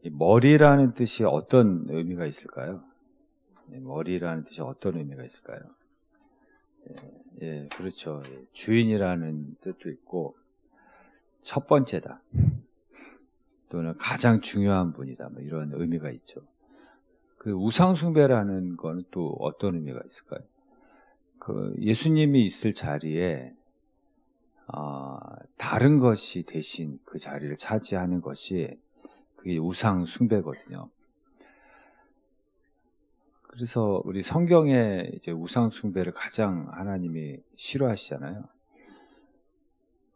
이 머리라는 뜻이 어떤 의미가 있을까요? 머리라는 뜻이 어떤 의미가 있을까요? 그렇죠. 주인이라는 뜻도 있고, 첫 번째다. 또는 가장 중요한 분이다. 뭐 이런 의미가 있죠. 그 우상숭배라는 거는 또 어떤 의미가 있을까요? 그 예수님이 있을 자리에 다른 것이 대신 그 자리를 차지하는 것이 그게 우상숭배거든요. 그래서 우리 성경에 이제 우상숭배를 가장 하나님이 싫어하시잖아요.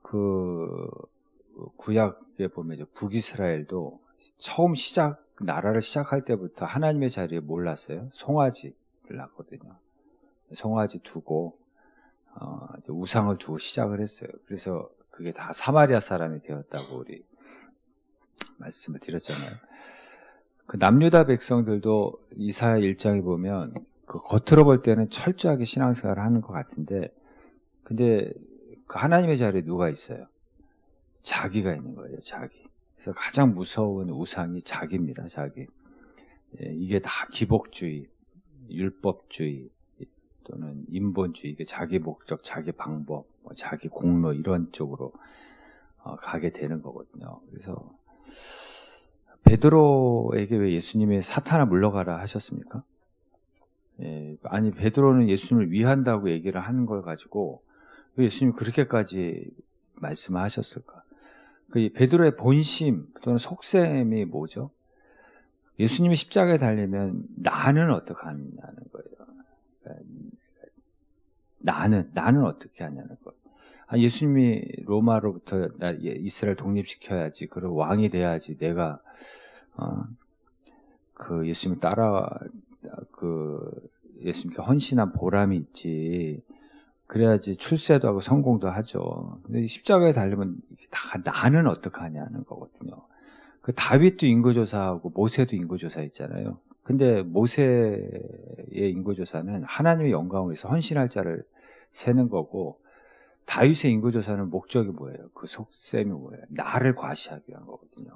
그 구약에 보면 이제 북이스라엘도 처음 나라를 시작할 때부터 하나님의 자리에 몰랐어요. 송아지를 놨거든요. 송아지 두고 이제 우상을 두고 시작을 했어요. 그래서 그게 다 사마리아 사람이 되었다고 우리 말씀을 드렸잖아요. 그 남유다 백성들도 이사야 1장에 보면 그 겉으로 볼 때는 철저하게 신앙생활을 하는 것 같은데, 근데 그 하나님의 자리에 누가 있어요? 자기가 있는 거예요. 자기. 그래서 가장 무서운 우상이 자기입니다. 자기. 이게 다 기복주의, 율법주의 또는 인본주의, 이게 자기 목적, 자기 방법, 자기 공로 이런 쪽으로 가게 되는 거거든요. 그래서 베드로에게 왜 예수님이 사탄아 물러가라 하셨습니까? 아니 베드로는 예수님을 위한다고 얘기를 하는 걸 가지고 왜 예수님이 그렇게까지 말씀하셨을까? 그 베드로의 본심 또는 속셈이 뭐죠? 예수님이 십자가에 달리면 나는 어떻게 하냐는 거예요. 나는 어떻게 하냐는 거예요. 예수님이 로마로부터 이스라엘 독립시켜야지, 그리고 왕이 돼야지 내가 그 예수님 예수님께 헌신한 보람이 있지. 그래야지 출세도 하고 성공도 하죠. 근데 십자가에 달리면 다 나는 어떻게 하냐는 거거든요. 그 다윗도 인구조사하고 모세도 인구조사했잖아요. 근데 모세의 인구조사는 하나님의 영광을 위해서 헌신할 자를 세는 거고, 다윗의 인구조사는 목적이 뭐예요? 그 속셈이 뭐예요? 나를 과시하기 위한 거거든요.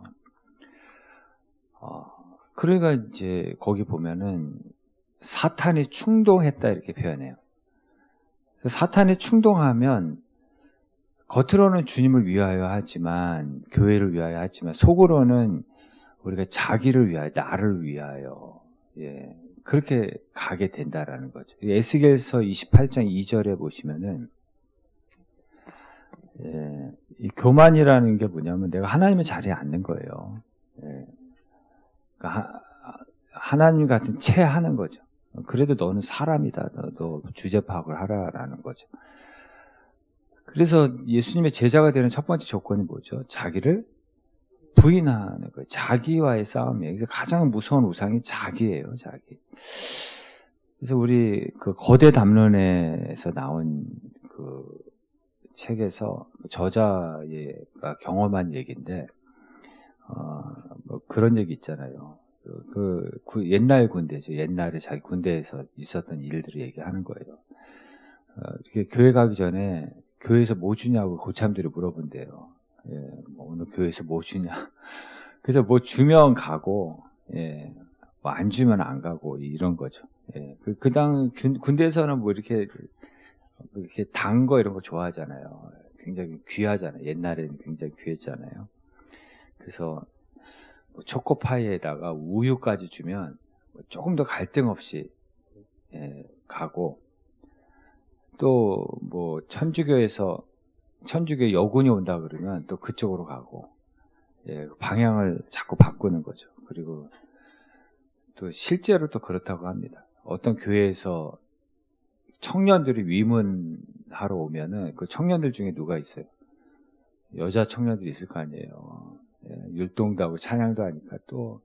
그러니까 이제 거기 보면은 사탄이 충동했다 이렇게 표현해요. 사탄이 충동하면 겉으로는 주님을 위하여 하지만, 교회를 위하여 하지만 속으로는 우리가 자기를 위하여, 나를 위하여 그렇게 가게 된다라는 거죠. 에스겔서 28장 2절에 보시면은 이 교만이라는 게 뭐냐면 내가 하나님의 자리에 앉는 거예요. 그러니까 하나님 같은 체하는 거죠. 그래도 너는 사람이다. 너 주제 파악을 하라라는 거죠. 그래서 예수님의 제자가 되는 첫 번째 조건이 뭐죠? 자기를 부인하는 거예요. 자기와의 싸움이에요. 그래서 가장 무서운 우상이 자기예요. 자기. 그래서 우리 그 거대 담론에서 나온 그 책에서 저자가 경험한 얘기인데, 뭐 그런 얘기 있잖아요. 그 옛날 군대죠. 옛날에 자기 군대에서 있었던 일들을 얘기하는 거예요. 이렇게 교회 가기 전에 교회에서 뭐 주냐고 고참들이 물어본대요. 뭐 오늘 교회에서 뭐 주냐. 그래서 뭐 주면 가고, 뭐 안 주면 안 가고 이런 거죠. 군대에서는 뭐 이렇게 단 거 이런 거 좋아하잖아요. 굉장히 귀하잖아요. 옛날에는 굉장히 귀했잖아요. 그래서 뭐 초코파이에다가 우유까지 주면 조금 더 갈등 없이 가고, 또 뭐 천주교 여군이 온다 그러면 또 그쪽으로 가고, 방향을 자꾸 바꾸는 거죠. 그리고 또 실제로 또 그렇다고 합니다. 어떤 교회에서 청년들이 위문하러 오면은 그 청년들 중에 누가 있어요? 여자 청년들이 있을 거 아니에요. 율동도 하고 찬양도 하니까 또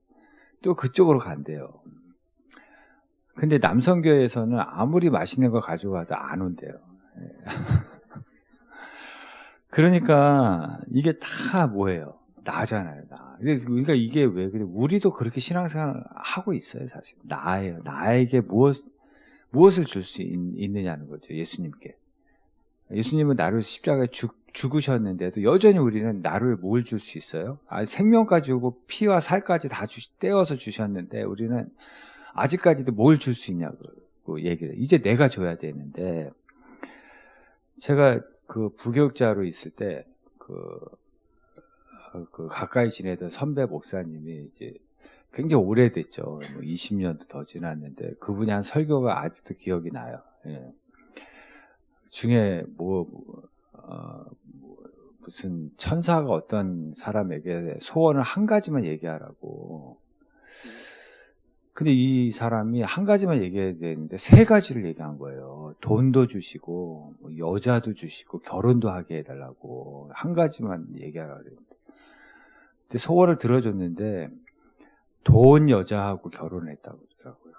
그쪽으로 간대요. 근데 남성교회에서는 아무리 맛있는 거 가져와도 안 온대요. 그러니까 이게 다 뭐예요? 나잖아요. 나. 그러니까 이게 왜 그래? 우리도 그렇게 신앙생활을 하고 있어요, 사실. 나예요. 나에게 무엇을 줄 수 있느냐는 거죠. 예수님께. 예수님은 나를 십자가에 죽으셨는데도 여전히 우리는 나를 뭘 줄 수 있어요? 생명까지 주고 피와 살까지 다 떼어서 주셨는데 우리는 아직까지도 뭘 줄 수 있냐고 얘기를 해요. 이제 내가 줘야 되는데, 제가 그 부교육자로 있을 때 그 가까이 지내던 선배 목사님이 이제 굉장히 오래됐죠. 20년도 더 지났는데 그분이 한 설교가 아직도 기억이 나요. 예. 중에 무슨 천사가 어떤 사람에게 소원을 한 가지만 얘기하라고. 근데 이 사람이 한 가지만 얘기해야 되는데 세 가지를 얘기한 거예요. 돈도 주시고 여자도 주시고 결혼도 하게 해달라고 한 가지만 얘기하라고 그랬는데, 근데 소원을 들어줬는데 돈 여자하고 결혼을 했다고 그러더라고요.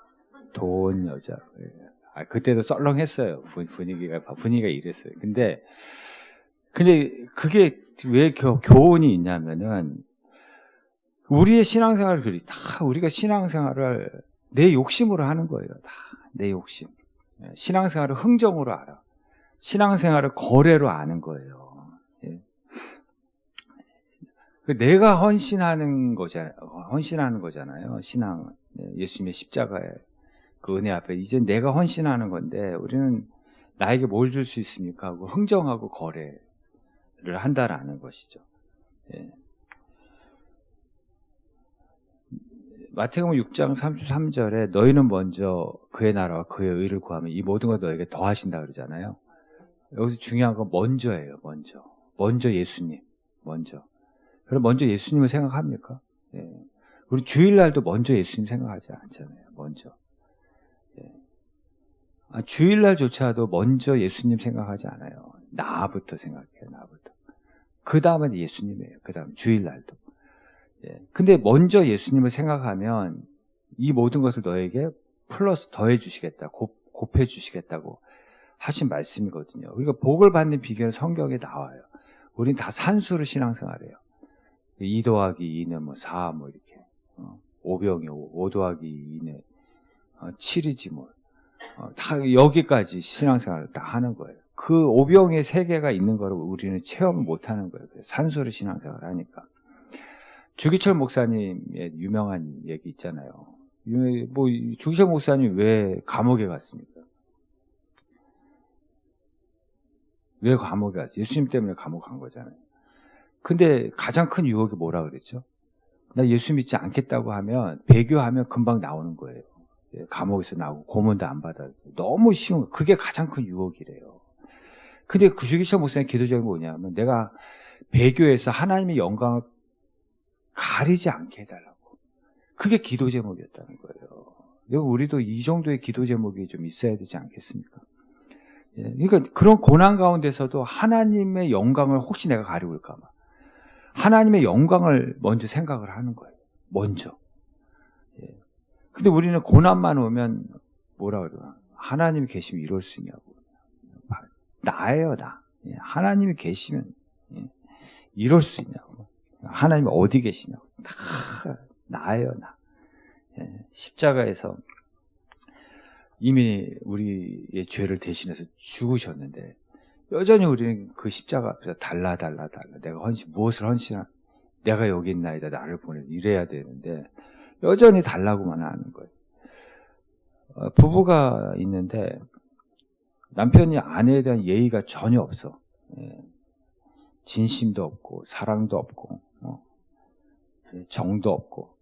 돈 여자. 그때도 썰렁했어요. 분위기가 이랬어요. 근데 그게 왜 교훈이 있냐면은, 우리의 신앙생활을 다 우리가 신앙생활을 내 욕심으로 하는 거예요. 다 내 욕심. 신앙생활을 흥정으로 알아. 신앙생활을 거래로 아는 거예요. 예. 내가 헌신하는 거잖아요. 신앙. 예수님의 십자가에 그 은혜 앞에 이제 내가 헌신하는 건데, 우리는 나에게 뭘 줄 수 있습니까 하고 흥정하고 거래를 한다라는 것이죠. 예. 마태복음 6장 33절에 너희는 먼저 그의 나라와 그의 의를 구하면 이 모든 걸 너에게 더하신다 그러잖아요. 여기서 중요한 건 먼저예요. 먼저 예수님. 그럼 먼저 예수님을 생각합니까? 예. 우리 주일날도 먼저 예수님 생각하지 않잖아요. 먼저. 예. 주일날조차도 먼저 예수님 생각하지 않아요. 나부터 생각해요. 나부터. 그 다음은 예수님이에요. 그 다음 주일날도. 예. 근데 먼저 예수님을 생각하면 이 모든 것을 너에게 플러스 더해 주시겠다, 곱해 주시겠다고 하신 말씀이거든요. 우리가 복을 받는 비결은 성경에 나와요. 우린 다 산수로 신앙생활해요. 2 더하기 2는 4 이렇게. 5병이 5 더하기 2는 7이지 다 여기까지 신앙생활을 다 하는 거예요. 그 5병의 세계가 있는 거를 우리는 체험을 못 하는 거예요. 산수로 신앙생활을 하니까. 주기철 목사님의 유명한 얘기 있잖아요. 주기철 목사님 왜 감옥에 갔습니까? 왜 감옥에 갔어요? 예수님 때문에 감옥 간 거잖아요. 근데 가장 큰 유혹이 뭐라 그랬죠? 나 예수 믿지 않겠다고 하면, 배교하면 금방 나오는 거예요. 감옥에서 나오고 고문도 안 받아요. 너무 쉬운 거. 그게 가장 큰 유혹이래요. 근데 그 주기철 목사님 기도 제목이 뭐냐면, 내가 배교에서 하나님의 영광을 가리지 않게 해달라고. 그게 기도 제목이었다는 거예요. 우리도 이 정도의 기도 제목이 좀 있어야 되지 않겠습니까? 예, 그러니까 그런 고난 가운데서도 하나님의 영광을 혹시 내가 가리울까 봐 하나님의 영광을 먼저 생각을 하는 거예요. 먼저. 예. 근데 우리는 고난만 오면 뭐라 그래요? 하나님이 계시면 이럴 수 있냐고. 나예요, 나. 예, 하나님이 계시면 이럴 수 있냐고. 하나님이 어디 계시냐고. 다 나예요, 나. 예, 십자가에서 이미 우리의 죄를 대신해서 죽으셨는데 여전히 우리는 그 십자가 앞에서 달라. 내가 무엇을 헌신한, 내가 여기 있나이다, 나를 보내서 이래야 되는데 여전히 달라고만 하는 거예요. 부부가 있는데 남편이 아내에 대한 예의가 전혀 없어. 예, 진심도 없고 사랑도 없고 정도 없고.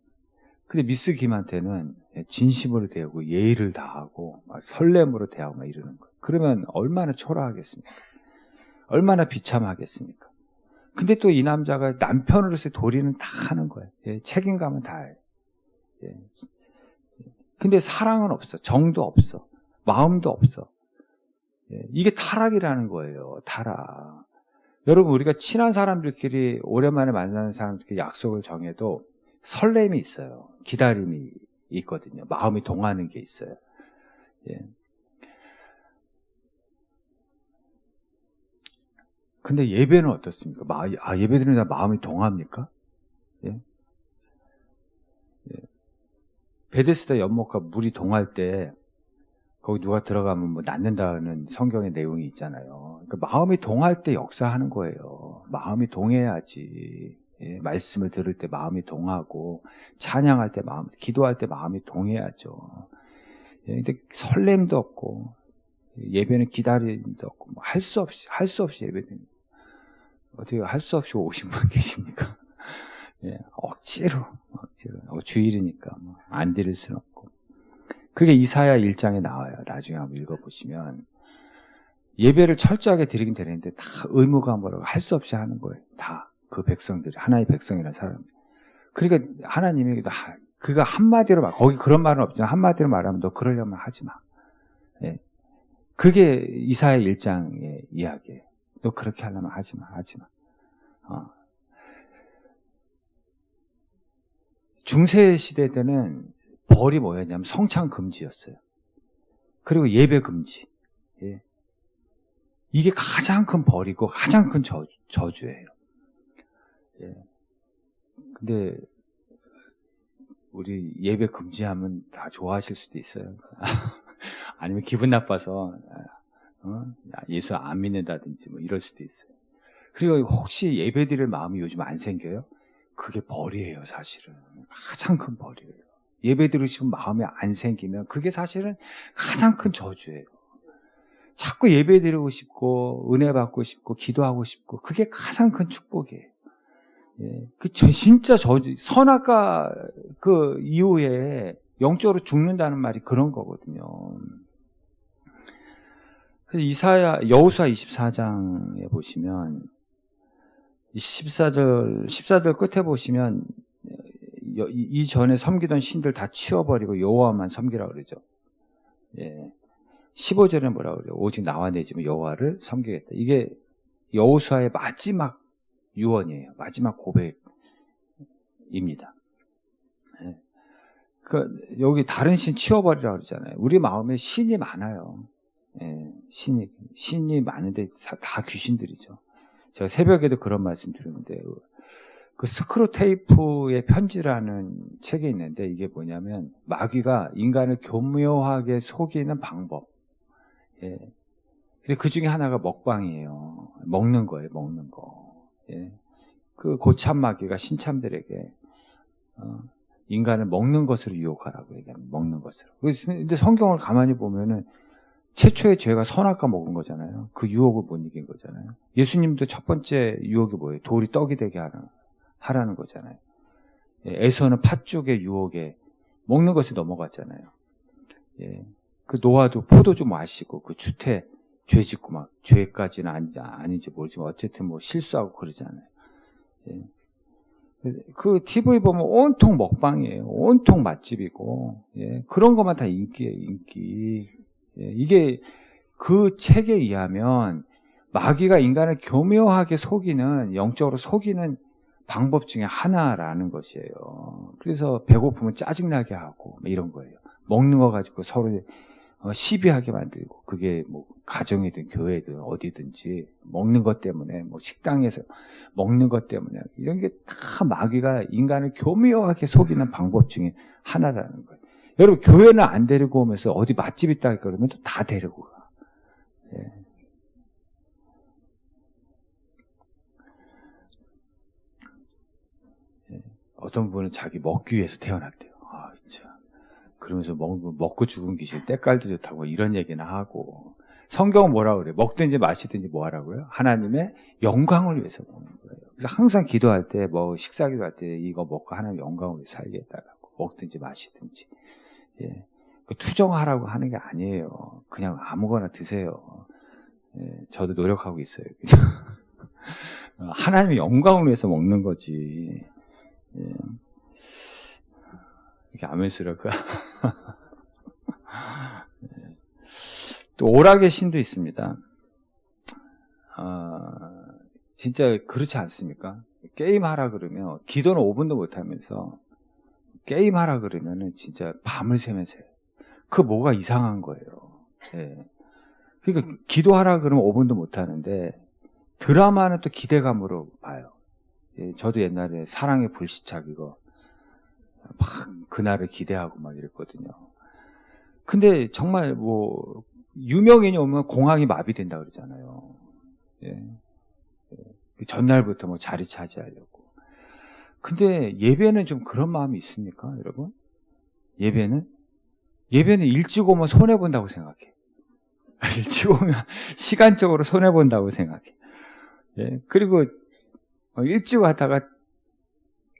근데 미스 김한테는 진심으로 대하고 예의를 다하고 막 설렘으로 대하고 막 이러는 거예요. 그러면 얼마나 초라하겠습니까? 얼마나 비참하겠습니까? 근데 또 이 남자가 남편으로서의 도리는 다 하는 거예요. 예, 책임감은 다 해요. 예. 근데 사랑은 없어. 정도 없어. 마음도 없어. 예, 이게 타락이라는 거예요. 타락. 여러분, 우리가 친한 사람들끼리 오랜만에 만나는 사람들끼리 약속을 정해도 설렘이 있어요. 기다림이 있거든요. 마음이 동하는 게 있어요. 예. 근데 예배는 어떻습니까? 예배 드리는 날 마음이 동합니까? 예? 예. 베데스다 연못과 물이 동할 때 거기 누가 들어가면 뭐 낫는다는 성경의 내용이 있잖아요. 그러니까 마음이 동할 때 역사하는 거예요. 마음이 동해야지. 예, 말씀을 들을 때 마음이 동하고, 찬양할 때 기도할 때 마음이 동해야죠. 예, 근데 설렘도 없고, 예배는 기다림도 없고, 뭐 할 수 없이 예배드립니다. 어떻게 할 수 없이 오신 분 계십니까? 예, 억지로 주일이니까 뭐 안 드릴 수는 없고. 그게 이사야 1장에 나와요. 나중에 한번 읽어보시면 예배를 철저하게 드리긴 되는데 다 의무가 뭐라고 할 수 없이 하는 거예요. 다 그 백성들이 하나님의 백성이라는 사람. 그러니까 하나님이 그가 한마디로 거기 그런 말은 없지만 한마디로 말하면 너 그러려면 하지 마. 예. 그게 이사야 1장의 이야기예요. 너 그렇게 하려면 하지 마. 중세 시대 때는 벌이 뭐였냐면 성찬 금지였어요. 그리고 예배 금지. 예. 이게 가장 큰 벌이고 가장 큰 저주예요. 예. 근데 우리 예배 금지하면 다 좋아하실 수도 있어요. 아니면 기분 나빠서 예수 안 믿는다든지 뭐 이럴 수도 있어요. 그리고 혹시 예배 드릴 마음이 요즘 안 생겨요? 그게 벌이에요, 사실은. 가장 큰 벌이에요. 예배 드리시면 마음이 안 생기면 그게 사실은 가장 큰 저주예요. 자꾸 예배 드리고 싶고 은혜 받고 싶고 기도하고 싶고 그게 가장 큰 축복이에요. 예, 진짜 저주. 선악과 그 이후에 영적으로 죽는다는 말이 그런 거거든요. 그래서 여호수아 24장에 보시면 14절 끝에 보시면 이전에 섬기던 신들 다 치워버리고 여호와만 섬기라고 그러죠. 예. 15절에 뭐라고 그래요? 오직 나와 내 집은 여호와를 섬기겠다. 이게 여호수아의 마지막 유언이에요. 마지막 고백입니다. 예. 여기 다른 신 치워버리라고 그러잖아요. 우리 마음에 신이 많아요. 예. 신이 많은데 다 귀신들이죠. 제가 새벽에도 그런 말씀 드렸는데, 그 스크루테이프의 편지라는 책이 있는데, 이게 뭐냐면, 마귀가 인간을 교묘하게 속이는 방법. 예. 근데 그 중에 하나가 먹방이에요. 먹는 거예요, 먹는 거. 예. 그 고참 마귀가 신참들에게, 인간을 먹는 것으로 유혹하라고 얘기합니다. 먹는 것으로. 근데 성경을 가만히 보면은, 최초의 죄가 선악과 먹은 거잖아요. 그 유혹을 못 이긴 거잖아요. 예수님도 첫 번째 유혹이 뭐예요? 돌이 떡이 되게 하라는 거잖아요. 에서는 팥죽의 유혹에 먹는 것에 넘어갔잖아요. 예. 그 노아도 포도주 마시고 그 주태 죄 짓고 막 죄까지는 아닌지 모르지만 어쨌든 뭐 실수하고 그러잖아요. 예. 그 TV 보면 온통 먹방이에요. 온통 맛집이고, 예. 그런 것만 다 인기예요, 인기. 이게 그 책에 의하면 마귀가 인간을 교묘하게 속이는, 영적으로 속이는 방법 중에 하나라는 것이에요. 그래서 배고프면 짜증나게 하고 이런 거예요. 먹는 거 가지고 서로 시비하게 만들고, 그게 뭐 가정이든 교회든 어디든지 먹는 것 때문에, 뭐 식당에서 먹는 것 때문에, 이런 게 다 마귀가 인간을 교묘하게 속이는 방법 중에 하나라는 거예요. 여러분, 교회는 안 데리고 오면서 어디 맛집 있다 그러면 또 다 데리고 가. 예. 예. 어떤 분은 자기 먹기 위해서 태어났대요. 아, 진짜. 그러면서 먹고 죽은 귀신 때깔도 좋다고 이런 얘기나 하고. 성경은 뭐라고 그래요? 먹든지 마시든지 뭐 하라고요? 하나님의 영광을 위해서 먹는 거예요. 그래서 항상 기도할 때, 뭐 식사 기도할 때 이거 먹고 하나님의 영광을 위해서 살겠다라고. 먹든지 마시든지. 예. 투정하라고 하는 게 아니에요. 그냥 아무거나 드세요. 예. 저도 노력하고 있어요. 하나님의 영광을 위해서 먹는 거지. 예. 이렇게 아멘수라고. 예. 또 오락의 신도 있습니다. 진짜 그렇지 않습니까? 게임하라 그러면 기도는 5분도 못하면서 게임하라 그러면은 진짜 밤을 새면서 해요. 그 뭐가 이상한 거예요. 예. 그러니까 기도하라 그러면 5분도 못하는데 드라마는 또 기대감으로 봐요. 예. 저도 옛날에 사랑의 불시착 이거 막 그날을 기대하고 막 이랬거든요. 근데 정말 뭐 유명인이 오면 공항이 마비된다 그러잖아요. 예. 그 전날부터 뭐 자리 차지하려고. 근데 예배는 좀 그런 마음이 있습니까, 여러분? 예배는 일찍 오면 손해 본다고 생각해. 일찍 오면 시간적으로 손해 본다고 생각해. 예. 그리고 일찍 왔다가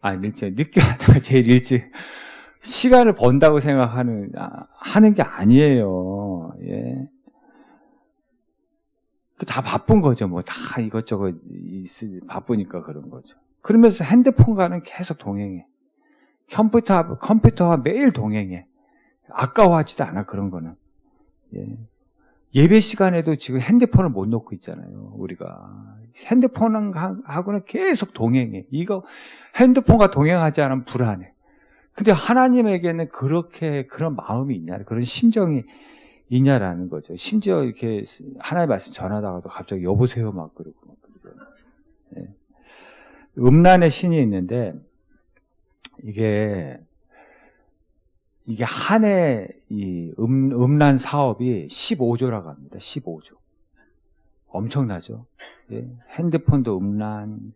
늦게 왔다가 제일 일찍 시간을 번다고 하는 게 아니에요. 예. 다 바쁜 거죠. 뭐 다 이것저것 바쁘니까 그런 거죠. 그러면서 핸드폰과는 계속 동행해. 컴퓨터와 매일 동행해. 아까워하지도 않아, 그런 거는. 예. 예배 시간에도 지금 핸드폰을 못 놓고 있잖아요, 우리가. 핸드폰하고는 계속 동행해. 이거 핸드폰과 동행하지 않으면 불안해. 근데 하나님에게는 그런 마음이 있냐, 그런 심정이 있냐라는 거죠. 심지어 이렇게 하나님의 말씀 전하다가도 갑자기 여보세요 막 그러고 막 그러잖아요. 예. 음란의 신이 있는데 이게 한 해 이 음란 사업이 15조라고 합니다. 15조. 엄청나죠. 예. 핸드폰도 음란,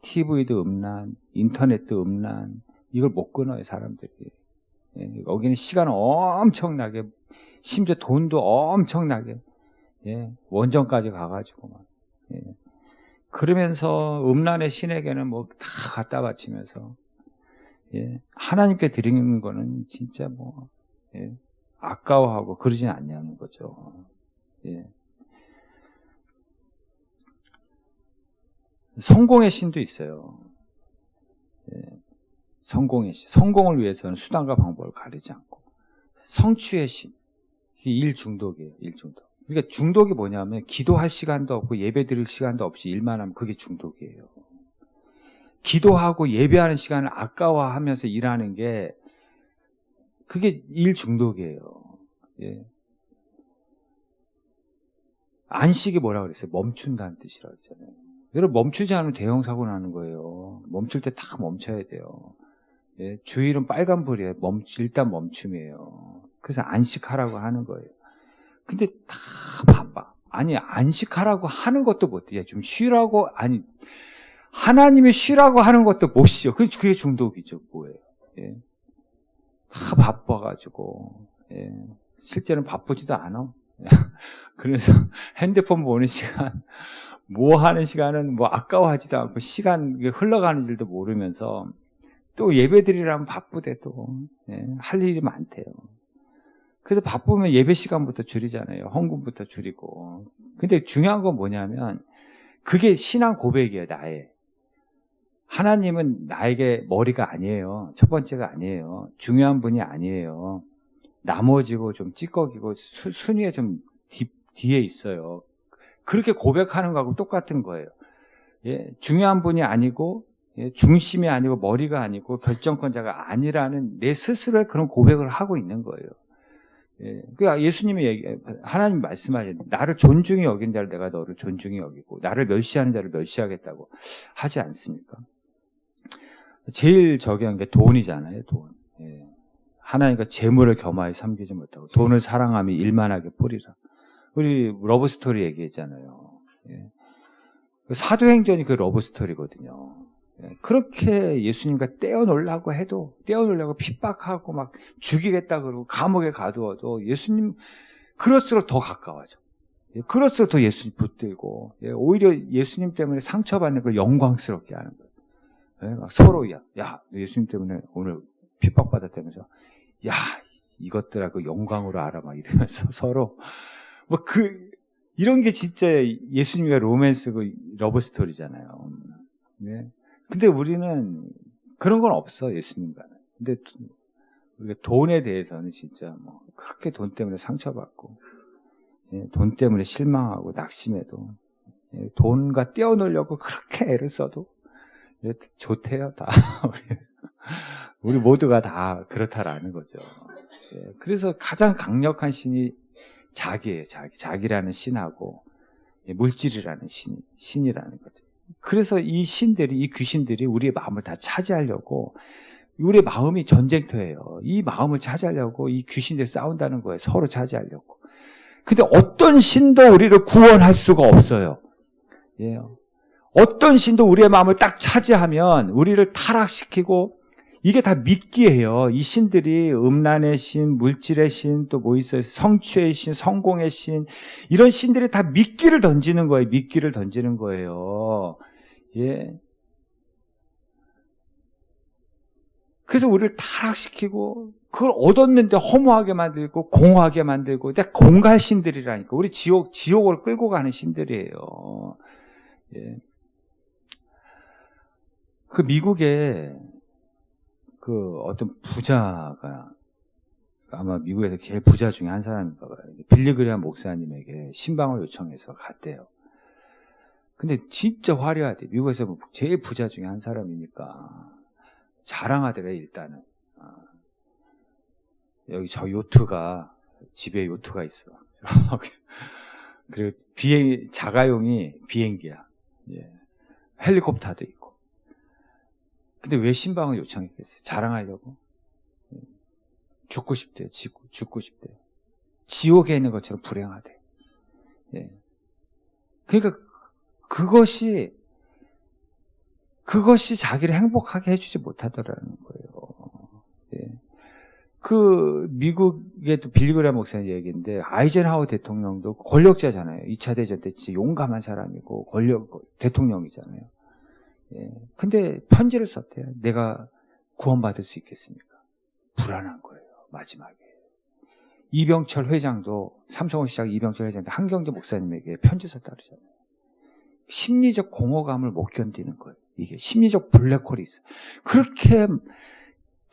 TV도 음란, 인터넷도 음란. 이걸 못 끊어요, 사람들이. 예. 여기는 시간 엄청나게, 심지어 돈도 엄청나게, 예. 원정까지 가가지고 막. 예. 그러면서 음란의 신에게는 뭐 다 갖다 바치면서, 예. 하나님께 드리는 거는 진짜 뭐, 예. 아까워하고 그러진 않냐는 거죠. 예. 성공의 신도 있어요. 예. 성공의 신. 성공을 위해서는 수단과 방법을 가리지 않고. 성취의 신. 이게 일 중독이에요, 일 중독. 그러니까 중독이 뭐냐면 기도할 시간도 없고 예배 드릴 시간도 없이 일만 하면 그게 중독이에요. 기도하고 예배하는 시간을 아까워하면서 일하는 게 그게 일 중독이에요. 예. 안식이 뭐라고 그랬어요? 멈춘다는 뜻이라고 했잖아요. 여러분, 멈추지 않으면 대형 사고 나는 거예요. 멈출 때 딱 멈춰야 돼요. 예. 주일은 빨간불이에요. 일단 멈춤이에요. 그래서 안식하라고 하는 거예요. 근데 다 바빠. 아니, 안식하라고 하는 것도 못해. 좀 쉬라고, 하나님이 쉬라고 하는 것도 못 쉬어. 그게 중독이죠, 뭐예요. 예. 다 바빠가지고, 예. 실제는 바쁘지도 않아. 그래서 핸드폰 보는 시간, 뭐 하는 시간은 뭐 아까워하지도 않고 시간 흘러가는 줄도 모르면서 또 예배드리려면 바쁘대 또. 예. 할 일이 많대요. 그래서 바쁘면 예배 시간부터 줄이잖아요. 헌금부터 줄이고. 근데 중요한 건 뭐냐면 그게 신앙 고백이에요, 나의. 하나님은 나에게 머리가 아니에요. 첫 번째가 아니에요. 중요한 분이 아니에요. 나머지고 좀 찌꺼기고 순위에 좀 뒤에 있어요. 그렇게 고백하는 거하고 똑같은 거예요. 예, 중요한 분이 아니고, 예, 중심이 아니고 머리가 아니고 결정권자가 아니라는 내 스스로의 그런 고백을 하고 있는 거예요. 예, 그러니까 예수님이 하나님 말씀하시는 나를 존중히 여긴 자를 내가 너를 존중히 여기고 나를 멸시하는 자를 멸시하겠다고 하지 않습니까? 제일 저기한 게 돈이잖아요, 돈. 예. 하나님과 재물을 겸하여 삼기지 못하고 돈을 사랑하며 일만하게 뿌리라. 우리 러브스토리 얘기했잖아요. 예. 사도행전이 그 러브스토리거든요. 예. 그렇게 예수님과 떼어놓으려고 해도 떼어놓으려고 핍박하고 막 죽이겠다 그러고 감옥에 가두어도 예수님 그럴수록 더 가까워져. 예. 그럴수록 더 예수님 붙들고 예. 오히려 예수님 때문에 상처받는 걸 영광스럽게 하는 거예요. 예. 막 서로 야 예수님 때문에 오늘 핍박받았다면서 야 이것들아 그 영광으로 알아 막 이러면서 서로 뭐 이런 게 진짜 예수님과 로맨스 그 러브 스토리잖아요. 네. 근데 우리는 그런 건 없어, 예수님과는. 근데 우리가 돈에 대해서는 진짜 뭐 그렇게 돈 때문에 상처받고, 예, 돈 때문에 실망하고 낙심해도, 예, 돈과 떼어놓으려고 그렇게 애를 써도, 예, 좋대요, 다. 우리 모두가 다 그렇다라는 거죠. 예, 그래서 가장 강력한 신이 자기예요, 자기라는 신하고, 예, 물질이라는 신이라는 거죠. 그래서 이 귀신들이 우리의 마음을 다 차지하려고 우리의 마음이 전쟁터예요. 이 마음을 차지하려고 이 귀신들 싸운다는 거예요. 서로 차지하려고. 근데 어떤 신도 우리를 구원할 수가 없어요. 예. 어떤 신도 우리의 마음을 딱 차지하면 우리를 타락시키고, 이게 다 미끼예요. 이 신들이 음란의 신, 물질의 신, 또 뭐 있어요? 성취의 신, 성공의 신, 이런 신들이 다 미끼를 던지는 거예요. 미끼를 던지는 거예요. 예. 그래서 우리를 타락시키고, 그걸 얻었는데 허무하게 만들고, 공허하게 만들고, 공갈 신들이라니까. 우리 지옥으로 끌고 가는 신들이에요. 예. 그 미국에 그 어떤 부자가, 아마 미국에서 제일 부자 중에 한 사람인가 봐요. 빌리 그레이엄 목사님에게 신방을 요청해서 갔대요. 근데 진짜 화려하대. 미국에서 제일 부자 중에 한 사람이니까 자랑하더래. 일단은 여기 저 요트가, 집에 요트가 있어. 그리고 자가용이 비행기야. 예. 헬리콥터도 있고. 근데 왜 신방을 요청했겠어요? 자랑하려고? 죽고 싶대요. 죽고 싶대요. 지옥에 있는 것처럼 불행하대. 예. 그러니까 그것이 자기를 행복하게 해주지 못하더라는 거예요. 예. 그 미국의 또 빌리 그레이엄 목사님 얘기인데, 아이젠하워 대통령도 권력자잖아요. 2차 대전 때 진짜 용감한 사람이고 대통령이잖아요. 예. 근데 편지를 썼대요. 내가 구원받을 수 있겠습니까? 불안한 거예요. 마지막에. 이병철 회장도, 삼성시장 이병철 회장도 한경재 목사님에게 편지 썼다 그러잖아요. 심리적 공허감을 못 견디는 거예요. 이게 심리적 블랙홀이 있어요.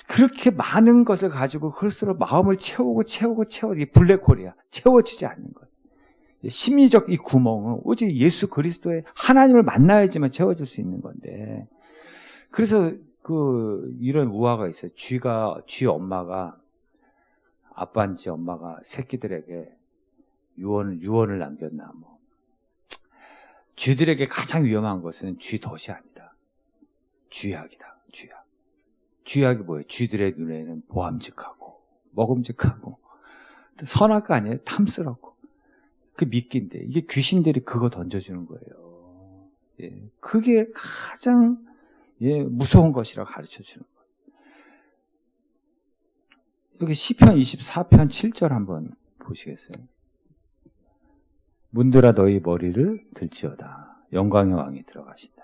그렇게 많은 것을 가지고 그럴수록 마음을 채우고 이게 블랙홀이야. 채워지지 않는 거예요. 심리적 이 구멍은 오직 예수 그리스도의 하나님을 만나야지만 채워줄 수 있는 건데, 그래서 이런 우화가 있어요. 쥐 엄마가, 아빠인지 엄마가 새끼들에게 유언을 남겼나, 뭐. 쥐들에게 가장 위험한 것은 쥐덫이 아니다. 쥐약이다. 쥐약. 쥐약이 뭐예요? 쥐들의 눈에는 보암직하고 먹음직하고 선할 거 아니에요? 탐스럽고. 그 미끼인데, 이게 귀신들이 그거 던져주는 거예요. 예. 그게 가장 무서운 것이라고 가르쳐 주는 거예요. 여기 시편 24편 7절 한번 보시겠어요? 문들아 너희 머리를 들지어다. 영광의 왕이 들어가신다.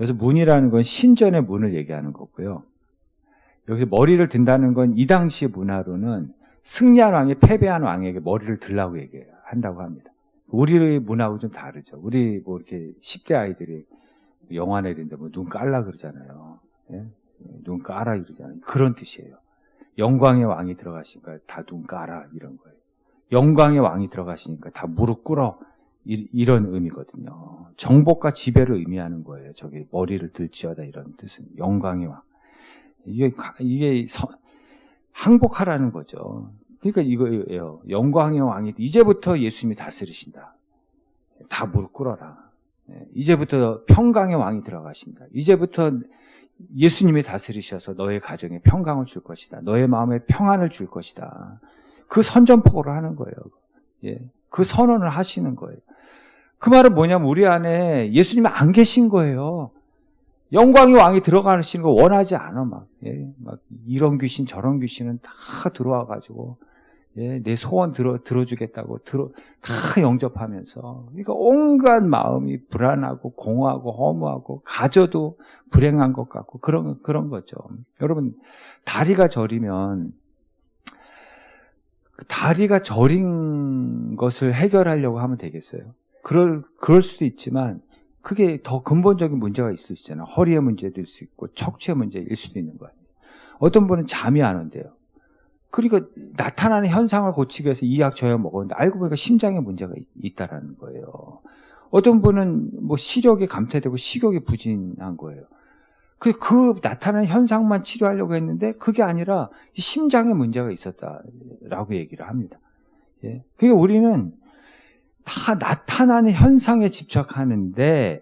여기서 문이라는 건 신전의 문을 얘기하는 거고요. 여기서 머리를 든다는 건 이 당시의 문화로는 승리한 왕이 패배한 왕에게 머리를 들라고 얘기한다고 합니다. 우리의 문화하고 좀 다르죠. 우리 뭐 이렇게 10대 아이들이 영화 내리는데 뭐 눈 깔라 그러잖아요. 예? 눈 깔아 이러잖아요. 그런 뜻이에요. 영광의 왕이 들어가시니까 다 눈 깔아 이런 거예요. 영광의 왕이 들어가시니까 다 무릎 꿇어 이런 의미거든요. 정복과 지배를 의미하는 거예요. 저기 머리를 들지어다 이런 뜻은 영광의 왕. 이게 항복하라는 거죠. 그러니까 이거예요. 영광의 왕이 이제부터 예수님이 다스리신다. 다 무릎 꿇어라. 이제부터 평강의 왕이 들어가신다. 이제부터 예수님이 다스리셔서 너의 가정에 평강을 줄 것이다. 너의 마음에 평안을 줄 것이다. 그 선전포고를 하는 거예요. 예. 그 선언을 하시는 거예요. 그 말은 뭐냐면 우리 안에 예수님이 안 계신 거예요. 영광의 왕이 들어가시는 거 원하지 않아. 막 이런 귀신 저런 귀신은 다 들어와가지고 내 소원 들어주겠다고 다 영접하면서, 그러니까 온갖 마음이 불안하고 공허하고 허무하고 가져도 불행한 것 같고 그런 거죠. 여러분, 다리가 저리면 다리가 저린 것을 해결하려고 하면 되겠어요? 그럴 수도 있지만 그게 더 근본적인 문제가 있을 수 있잖아요. 허리의 문제도 있을 수 있고 척추의 문제일 수도 있는 거 아니에요. 어떤 분은 잠이 안 온대요. 그러니까 나타나는 현상을 고치기 위해서 이 약 저 약 먹었는데 알고 보니까 심장에 문제가 있다라는 거예요. 어떤 분은 뭐 시력이 감퇴되고 식욕이 부진한 거예요. 그 나타나는 현상만 치료하려고 했는데 그게 아니라 심장에 문제가 있었다라고 얘기를 합니다. 예. 그러니까 우리는 다 나타나는 현상에 집착하는데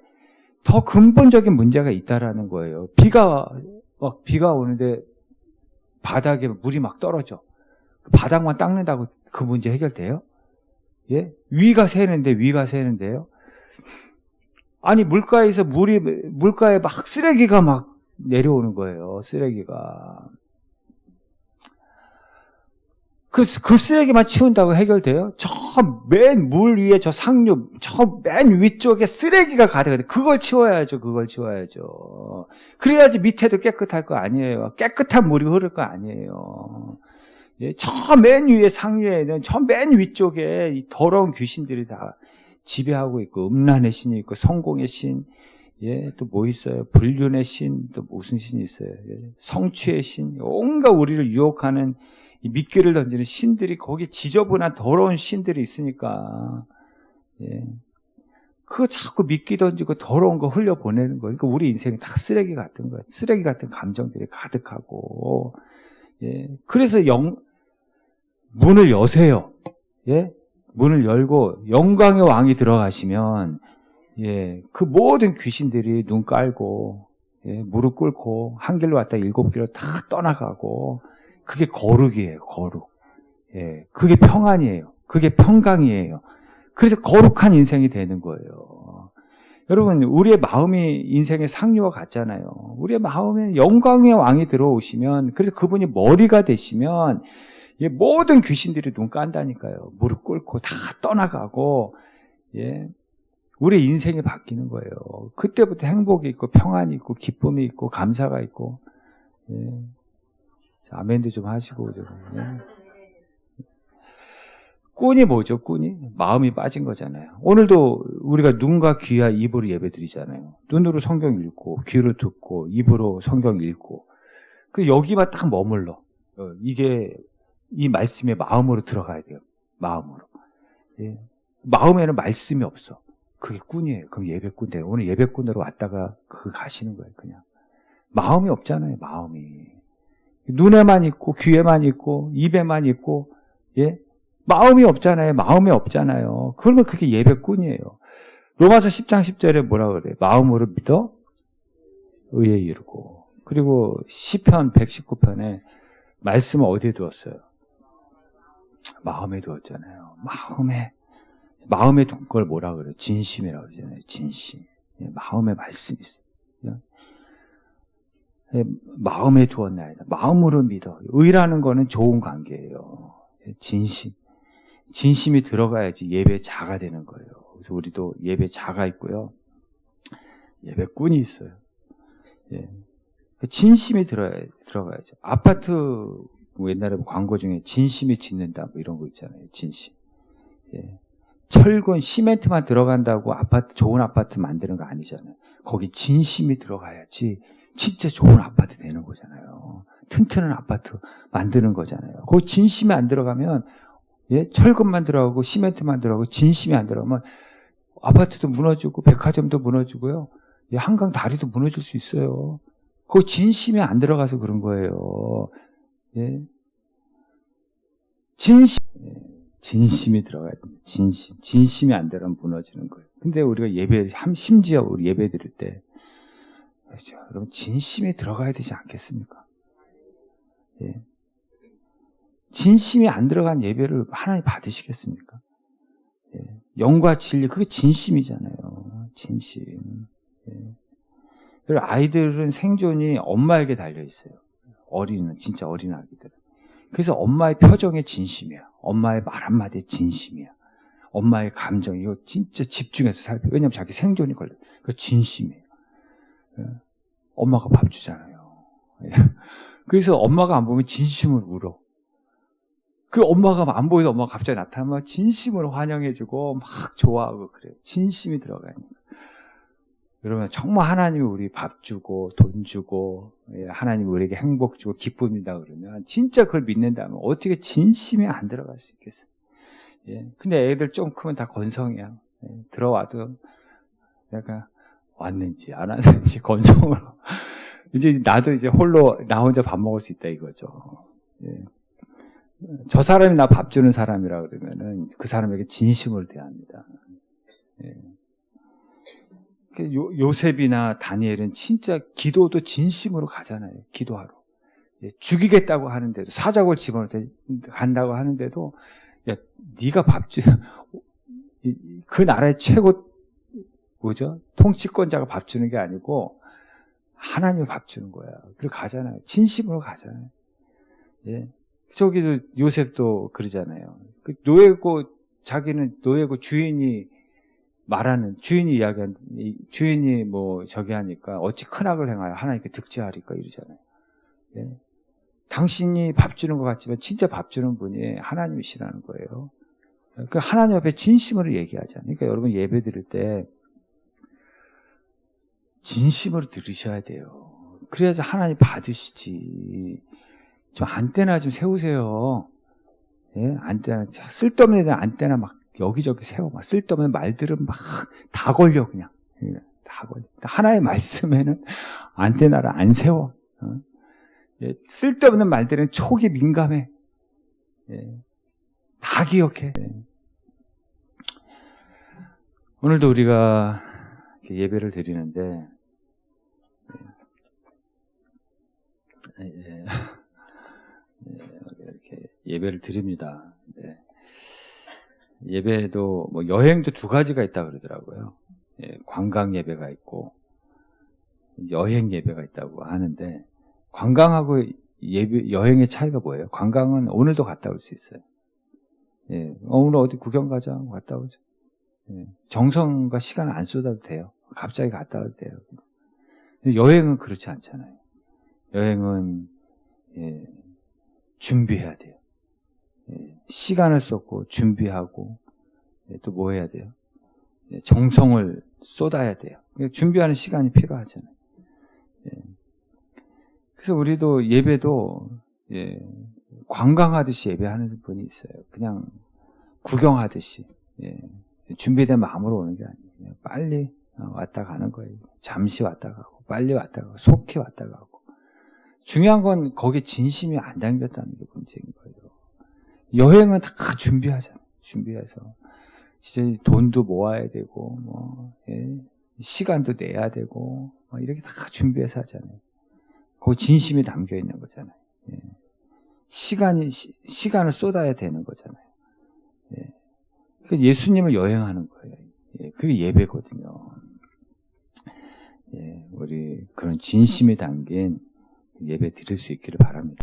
더 근본적인 문제가 있다라는 거예요. 비가 오는데 바닥에 물이 막 떨어져. 바닥만 닦는다고 그 문제 해결돼요? 예? 위가 새는데요? 아니, 물가에 막 쓰레기가 막 내려오는 거예요. 쓰레기가. 그 쓰레기만 치운다고 해결돼요? 저 맨 물 위에 저 상류, 저 맨 위쪽에 쓰레기가 가득한데 그걸 치워야죠. 그래야지 밑에도 깨끗할 거 아니에요. 깨끗한 물이 흐를 거 아니에요. 예, 저 맨 위에 상류에는 저 맨 위쪽에 이 더러운 귀신들이 다 지배하고 있고, 음란의 신이 있고, 성공의 신, 예, 또 뭐 있어요? 불륜의 신, 또 무슨 신이 있어요? 예, 성취의 신, 온갖 우리를 유혹하는 이 미끼를 던지는 신들이, 거기 지저분한 더러운 신들이 있으니까, 예, 그거 자꾸 미끼 던지고 더러운 거 흘려보내는 거예요. 그러니까 우리 인생이 다 쓰레기 같은 거예요. 쓰레기 같은 감정들이 가득하고, 예, 그래서 문을 여세요. 예, 문을 열고 영광의 왕이 들어가시면, 예, 그 모든 귀신들이 눈 깔고, 예, 무릎 꿇고 한 길로 왔다 7길로 다 떠나가고, 그게 거룩이에요. 거룩. 예, 그게 평안이에요. 그게 평강이에요. 그래서 거룩한 인생이 되는 거예요. 여러분, 우리의 마음이 인생의 상류와 같잖아요. 우리의 마음에 영광의 왕이 들어오시면, 그래서 그분이 머리가 되시면, 예, 모든 귀신들이 눈 깐다니까요. 무릎 꿇고 다 떠나가고, 예, 우리의 인생이 바뀌는 거예요. 그때부터 행복이 있고 평안이 있고 기쁨이 있고 감사가 있고, 예. 자, 아멘도 좀 하시고. 예. 꾼이 뭐죠? 꾼이 마음이 빠진 거잖아요. 오늘도 우리가 눈과 귀와 입으로 예배드리잖아요. 눈으로 성경 읽고, 귀로 듣고, 입으로 성경 읽고, 그 여기만 딱 머물러. 이게 이 말씀에 마음으로 들어가야 돼요. 마음으로. 예. 마음에는 말씀이 없어. 그게 꾼이에요. 그럼 예배꾼 돼요. 오늘 예배꾼으로 왔다가 가시는 거예요. 그냥 마음이 없잖아요. 마음이 눈에만 있고 귀에만 있고 입에만 있고, 예, 마음이 없잖아요. 마음이 없잖아요. 그러면 그게 예배꾼이에요. 로마서 10장 10절에 뭐라 그래요? 마음으로 믿어 의에 이르고. 그리고 시편 119편에 말씀을 어디에 두었어요? 마음에 두었잖아요. 마음에 둔 걸 뭐라 그래요? 진심이라고 그러잖아요. 진심. 마음에 말씀이 있어요. 마음에 두었나이다. 마음으로 믿어. 의라는 거는 좋은 관계예요. 진심. 진심이 들어가야지 예배자가 되는 거예요. 그래서 우리도 예배자가 있고요. 예배꾼이 있어요. 예. 진심이 들어가야죠. 아파트, 옛날에 광고 중에 진심이 짓는다, 뭐 이런 거 있잖아요. 진심. 예. 철근, 시멘트만 들어간다고 좋은 아파트 만드는 거 아니잖아요. 거기 진심이 들어가야지 진짜 좋은 아파트 되는 거잖아요. 튼튼한 아파트 만드는 거잖아요. 거기 진심이 안 들어가면, 예, 철근만 들어가고 시멘트만 들어가고 진심이 안 들어가면 아파트도 무너지고 백화점도 무너지고요. 예, 한강 다리도 무너질 수 있어요. 거기 진심이 안 들어가서 그런 거예요. 예. 진심이 들어가야 됩니다. 진심이 안 되면 무너지는 거예요. 근데 우리가 심지어 우리 예배 드릴 때, 그렇죠, 여러분, 진심이 들어가야 되지 않겠습니까? 예. 진심이 안 들어간 예배를 하나님 받으시겠습니까? 예. 영과 진리, 그게 진심이잖아요. 진심. 예. 그리고 아이들은 생존이 엄마에게 달려있어요. 진짜 어린 아기들은. 그래서 엄마의 표정에 진심이야. 엄마의 말 한마디에 진심이야. 엄마의 감정, 이거 진짜 집중해서 살펴요. 왜냐하면 자기 생존이 걸려요. 그 진심이에요. 엄마가 밥 주잖아요. 그래서 엄마가 안 보면 진심으로 울어. 그 엄마가 안 보여도 엄마가 갑자기 나타나면 진심으로 환영해주고 막 좋아하고 그래요. 진심이 들어가요. 여러분, 정말 하나님이 우리 밥 주고 돈 주고, 하나님이 우리에게 행복 주고 기쁨이다 그러면 진짜 그걸 믿는다면 어떻게 진심이 안 들어갈 수 있겠어요? 예. 근데 애들 좀 크면 다 건성이야. 예. 들어와도 내가 왔는지 안 왔는지 건성으로. 이제 나도 이제 나 혼자 밥 먹을 수 있다 이거죠. 예. 저 사람이 나 밥 주는 사람이라 그러면은 그 사람에게 진심으로 대합니다. 예. 요셉이나 다니엘은 진짜 기도도 진심으로 가잖아요. 기도하러. 죽이겠다고 하는데도, 사자골 집어넣을 때 간다고 하는데도, 야, 네가 그 나라의 최고 통치권자가 밥 주는 게 아니고 하나님이 밥 주는 거야. 그리고 가잖아요. 진심으로 가잖아요. 예. 저기도 요셉도 그러잖아요. 그 자기는 노예고 주인이 이야기한, 주인이 저기 하니까 어찌 큰 악을 행하여 하나님께 득죄하리까 이러잖아요. 예. 당신이 밥 주는 것 같지만 진짜 밥 주는 분이 하나님이시라는 거예요. 그 하나님 앞에 진심으로 얘기하잖아요. 그러니까 여러분 예배 드릴 때 진심으로 들으셔야 돼요. 그래야지 하나님 받으시지. 좀 안테나 좀 세우세요. 예? 안테나, 쓸데없는 안테나 막 여기저기 세워. 막 쓸데없는 말들은 막 다 걸려, 그냥. 다 걸려. 하나의 말씀에는 안테나를 안 세워. 예? 쓸데없는 말들은 촉이 민감해. 예? 다 기억해. 예. 오늘도 우리가 예배를 드리는데, 이렇게 예배를 드립니다. 네. 예배도 여행도 두 가지가 있다 그러더라고요. 예, 관광 예배가 있고 여행 예배가 있다고 하는데, 관광하고 여행의 차이가 뭐예요? 관광은 오늘도 갔다 올 수 있어요. 예, 오늘 어디 구경 가자 갔다 오죠. 예, 정성과 시간을 안 쏟아도 돼요. 갑자기 갔다 와도 돼요. 근데 여행은 그렇지 않잖아요. 여행은 준비해야 돼요. 시간을 쏟고 준비하고, 또 뭐 해야 돼요? 정성을 쏟아야 돼요. 준비하는 시간이 필요하잖아요. 그래서 우리도 예배도 관광하듯이 예배하는 분이 있어요. 그냥 구경하듯이 준비된 마음으로 오는 게 아니에요. 빨리 왔다 가는 거예요. 잠시 왔다 가고 빨리 왔다 가고 속히 왔다 가고. 중요한 건 거기에 진심이 안 담겼다는 게 문제인 거예요. 여행은 다 준비하잖아요. 준비해서 진짜 돈도 모아야 되고 시간도 내야 되고 이렇게 다 준비해서 하잖아요. 거기 진심이 담겨 있는 거잖아요. 예. 시간을 쏟아야 되는 거잖아요. 예. 그러니까 예수님을 여행하는 거예요. 예. 그게 예배거든요. 예. 우리 그런 진심이 담긴 예배 드릴 수 있기를 바랍니다.